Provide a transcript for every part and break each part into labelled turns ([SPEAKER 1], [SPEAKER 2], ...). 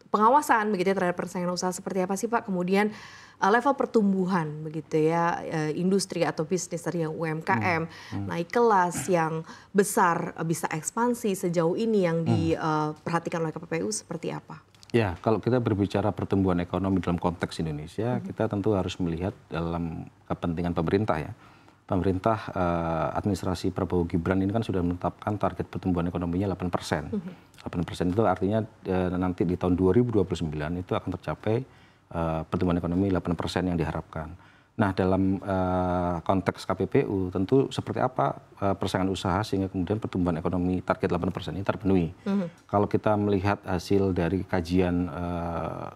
[SPEAKER 1] pengawasan begitu ya terhadap persaingan usaha seperti apa sih Pak? Kemudian level pertumbuhan begitu ya industri atau bisnis dari yang UMKM naik kelas yang besar bisa ekspansi sejauh ini yang diperhatikan oleh KPPU seperti apa?
[SPEAKER 2] Ya, kalau kita berbicara pertumbuhan ekonomi dalam konteks Indonesia, kita tentu harus melihat dalam kepentingan pemerintah ya. Pemerintah administrasi Prabowo Gibran ini kan sudah menetapkan target pertumbuhan ekonominya 8%. 8% itu artinya nanti di tahun 2029 itu akan tercapai pertumbuhan ekonomi 8% yang diharapkan. Nah, dalam konteks KPPU tentu seperti apa persaingan usaha sehingga kemudian pertumbuhan ekonomi target 8% ini terpenuhi. Kalau kita melihat hasil dari kajian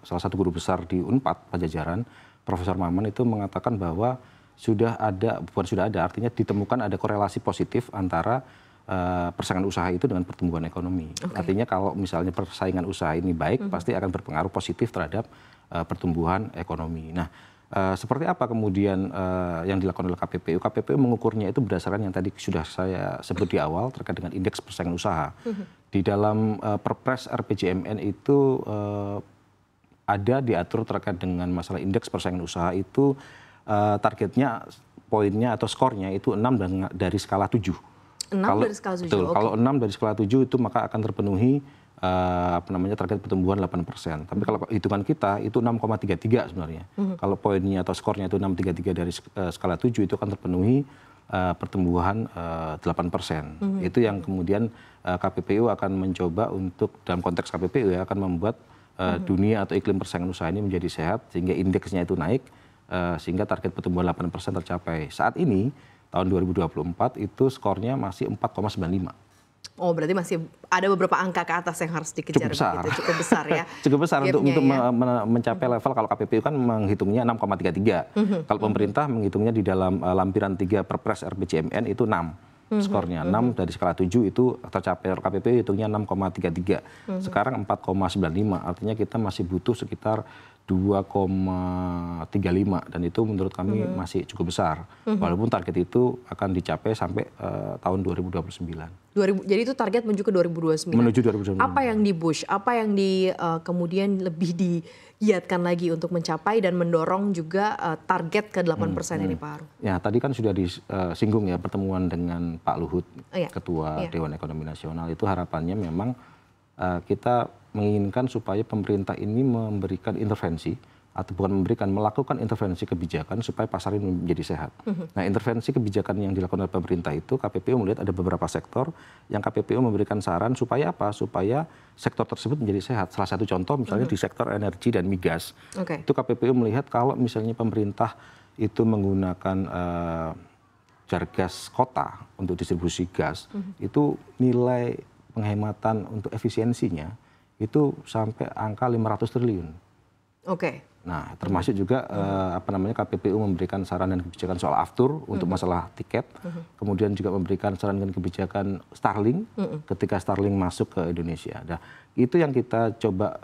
[SPEAKER 2] salah satu guru besar di Unpad Pajajaran, Profesor Maman itu mengatakan bahwa artinya ditemukan ada korelasi positif antara persaingan usaha itu dengan pertumbuhan ekonomi. Artinya kalau misalnya persaingan usaha ini baik, pasti akan berpengaruh positif terhadap pertumbuhan ekonomi. Nah, seperti apa kemudian yang dilakukan oleh KPPU? KPPU mengukurnya itu berdasarkan yang tadi sudah saya sebut di awal terkait dengan indeks persaingan usaha. Di dalam Perpres RPJMN itu ada diatur terkait dengan masalah indeks persaingan usaha itu targetnya, poinnya atau skornya itu 6 dari skala 7.
[SPEAKER 1] 6 dari skala 7.
[SPEAKER 2] Betul, kalau 6 dari skala 7 itu maka akan terpenuhi target pertumbuhan 8%. Tapi kalau hitungan kita itu 6,33 sebenarnya. Kalau poinnya atau skornya itu 6,33 dari skala 7 itu akan terpenuhi pertumbuhan 8%. Itu yang kemudian KPPU akan mencoba untuk dalam konteks KPPU ya akan membuat dunia atau iklim persaingan usaha ini menjadi sehat sehingga indeksnya itu naik sehingga target pertumbuhan 8% tercapai. Saat ini tahun 2024 itu skornya masih 4,95.
[SPEAKER 1] Oh, berarti masih ada beberapa angka ke atas yang harus dikejar. Cukup besar ya.
[SPEAKER 2] Cukup besar untuk mencapai level kalau KPPU kan menghitungnya 6,33. Kalau pemerintah menghitungnya di dalam lampiran 3 Perpres RPJMN itu 6. Skornya 6 dari skala 7 itu tercapai. KPPU hitungnya 6,33. Sekarang 4,95. Artinya kita masih butuh sekitar 2,35 dan itu menurut kami masih cukup besar. Walaupun target itu akan dicapai sampai tahun 2029.
[SPEAKER 1] Jadi itu target menuju ke 2029.
[SPEAKER 2] Menuju 2029.
[SPEAKER 1] Apa yang di-push? Apa yang kemudian lebih digiatkan lagi untuk mencapai dan mendorong juga target ke 8% ini Pak Haru?
[SPEAKER 2] Ya, tadi kan sudah disinggung ya pertemuan dengan Pak Luhut, Ketua Dewan Ekonomi Nasional. Itu harapannya memang kita menginginkan supaya pemerintah ini memberikan intervensi atau bukan melakukan intervensi kebijakan supaya pasar ini menjadi sehat. Nah, intervensi kebijakan yang dilakukan oleh pemerintah itu KPPU melihat ada beberapa sektor yang KPPU memberikan saran supaya apa? Supaya sektor tersebut menjadi sehat. Salah satu contoh misalnya di sektor energi dan migas. Itu KPPU melihat kalau misalnya pemerintah itu menggunakan jar gas kota untuk distribusi gas, itu nilai penghematan untuk efisiensinya itu sampai angka 500 triliun. Nah, termasuk juga KPPU memberikan saran dan kebijakan soal aftur untuk masalah tiket, kemudian juga memberikan saran dan kebijakan Starlink ketika Starlink masuk ke Indonesia. Nah, itu yang kita coba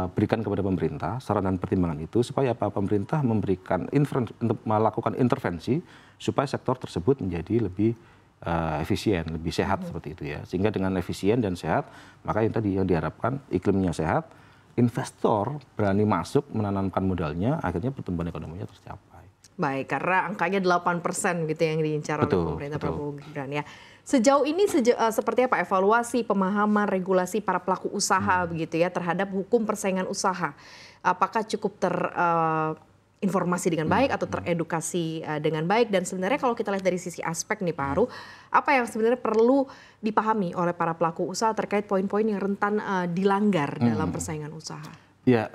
[SPEAKER 2] berikan kepada pemerintah, saran dan pertimbangan itu supaya pemerintah memberikan untuk melakukan intervensi supaya sektor tersebut menjadi lebih efisien, lebih sehat seperti itu ya. Sehingga dengan efisien dan sehat, maka yang tadi yang diharapkan iklimnya sehat, investor berani masuk menanamkan modalnya, akhirnya pertumbuhan ekonominya tercapai.
[SPEAKER 1] Baik, karena angkanya 8% gitu yang diincar oleh pemerintah Prabowo Gibran ya. Sejauh ini seperti apa evaluasi, pemahaman, regulasi para pelaku usaha begitu ya terhadap hukum persaingan usaha? Apakah cukup informasi dengan baik atau teredukasi dengan baik, dan sebenarnya kalau kita lihat dari sisi aspek nih Pak Haru, apa yang sebenarnya perlu dipahami oleh para pelaku usaha terkait poin-poin yang rentan dilanggar dalam persaingan usaha? Ya,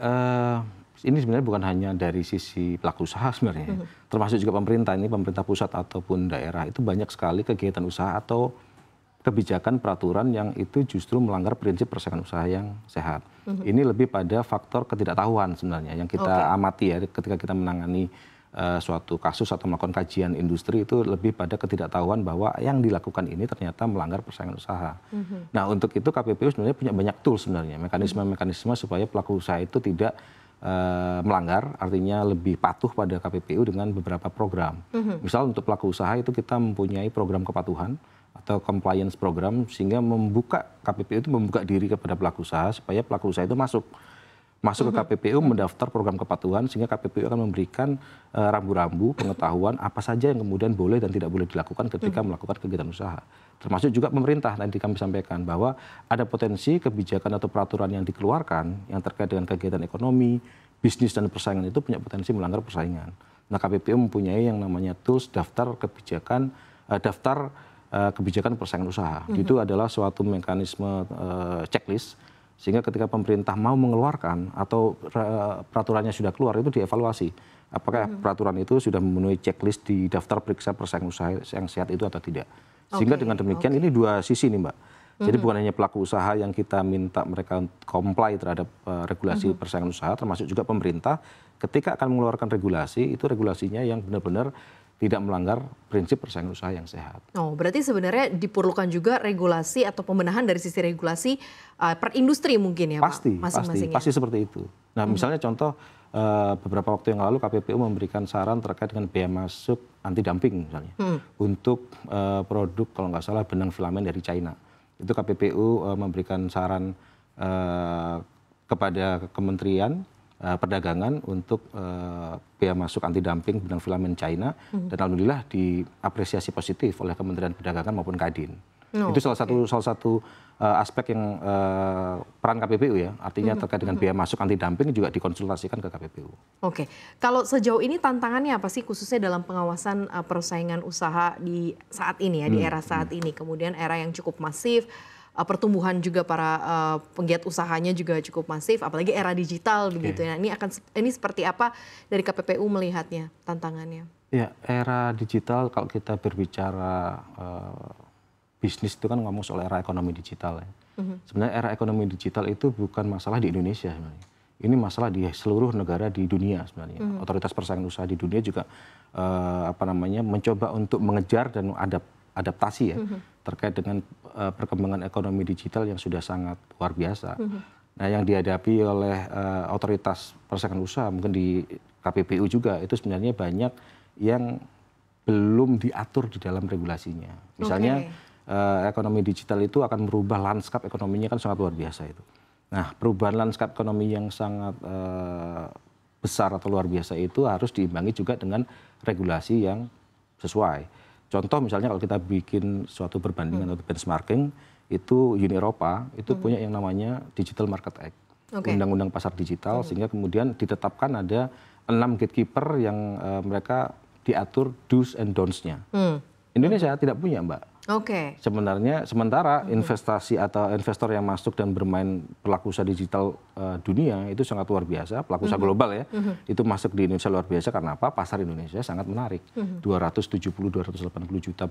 [SPEAKER 2] ini sebenarnya bukan hanya dari sisi pelaku usaha sebenarnya, termasuk juga pemerintah, ini pemerintah pusat ataupun daerah, itu banyak sekali kegiatan usaha atau kebijakan peraturan yang itu justru melanggar prinsip persaingan usaha yang sehat. Ini lebih pada faktor ketidaktahuan sebenarnya yang kita amati ya ketika kita menangani suatu kasus atau melakukan kajian industri, itu lebih pada ketidaktahuan bahwa yang dilakukan ini ternyata melanggar persaingan usaha. Nah, untuk itu KPPU sebenarnya punya banyak tools sebenarnya, mekanisme-mekanisme supaya pelaku usaha itu tidak melanggar, artinya lebih patuh pada KPPU dengan beberapa program. Misal untuk pelaku usaha itu kita mempunyai program kepatuhan atau atau compliance program sehingga KPPU itu membuka diri kepada pelaku usaha supaya pelaku usaha itu masuk ke KPPU mendaftar program kepatuhan sehingga KPPU akan memberikan rambu-rambu pengetahuan apa saja yang kemudian boleh dan tidak boleh dilakukan ketika melakukan kegiatan usaha. Termasuk juga pemerintah, nanti kami sampaikan bahwa ada potensi kebijakan atau peraturan yang dikeluarkan yang terkait dengan kegiatan ekonomi, bisnis dan persaingan itu punya potensi melanggar persaingan. Nah, KPPU mempunyai yang namanya tools daftar kebijakan persaingan usaha. Itu adalah suatu mekanisme checklist sehingga ketika pemerintah mau mengeluarkan atau peraturannya sudah keluar itu dievaluasi. Apakah peraturan itu sudah memenuhi checklist di daftar periksa persaingan usaha yang sehat itu atau tidak. Sehingga dengan demikian ini dua sisi nih Mbak. Jadi bukan hanya pelaku usaha yang kita minta mereka comply terhadap regulasi persaingan usaha, termasuk juga pemerintah ketika akan mengeluarkan regulasi, itu regulasinya yang benar-benar tidak melanggar prinsip persaingan usaha yang sehat.
[SPEAKER 1] Oh, berarti sebenarnya diperlukan juga regulasi atau pembenahan dari sisi regulasi per industri mungkin ya Pak?
[SPEAKER 2] Pasti seperti itu. Nah misalnya contoh beberapa waktu yang lalu KPPU memberikan saran terkait dengan biaya masuk anti dumping misalnya untuk produk kalau nggak salah benang filamen dari China. Itu KPPU memberikan saran kepada Kementerian Perdagangan untuk biaya masuk anti dumping benang filamen China dan alhamdulillah diapresiasi positif oleh Kementerian Perdagangan maupun Kadin. Itu salah satu aspek yang peran KPPU ya, artinya terkait dengan biaya masuk anti dumping juga dikonsultasikan ke KPPU.
[SPEAKER 1] Oke, kalau sejauh ini tantangannya apa sih khususnya dalam pengawasan persaingan usaha di saat ini ya, di era saat ini, kemudian era yang cukup masif. Pertumbuhan juga para penggiat usahanya juga cukup masif, apalagi era digital begitu ya. Ini seperti apa dari KPPU melihatnya tantangannya?
[SPEAKER 2] Ya, era digital kalau kita berbicara bisnis itu kan ngomong soal era ekonomi digital ya. Sebenarnya era ekonomi digital itu bukan masalah di Indonesia sebenarnya. Ini masalah di seluruh negara di dunia sebenarnya. Otoritas persaingan usaha di dunia juga mencoba untuk mengejar dan adaptasi ya terkait dengan perkembangan ekonomi digital yang sudah sangat luar biasa. Nah, yang dihadapi oleh otoritas persaingan usaha mungkin di KPPU juga itu sebenarnya banyak yang belum diatur di dalam regulasinya. Misalnya ekonomi digital itu akan merubah lanskap ekonominya kan sangat luar biasa itu. Nah, perubahan lanskap ekonomi yang sangat besar atau luar biasa itu harus diimbangi juga dengan regulasi yang sesuai. Contoh misalnya kalau kita bikin suatu perbandingan atau benchmarking, itu Uni Eropa itu punya yang namanya Digital Market Act, Undang-Undang Pasar Digital, sehingga kemudian ditetapkan ada 6 gatekeeper yang mereka diatur do's and don'ts-nya. Indonesia tidak punya Mbak. Sementara investasi atau investor yang masuk dan bermain pelaku usaha digital dunia itu sangat luar biasa, pelaku usaha global ya, itu masuk di Indonesia luar biasa karena apa? Pasar Indonesia sangat menarik. 270-280 juta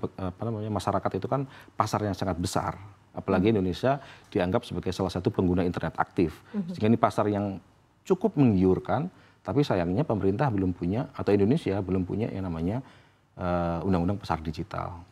[SPEAKER 2] masyarakat itu kan pasar yang sangat besar. Apalagi Indonesia dianggap sebagai salah satu pengguna internet aktif. Sehingga ini pasar yang cukup menggiurkan, tapi sayangnya pemerintah belum punya atau Indonesia belum punya yang namanya undang-undang pasar digital.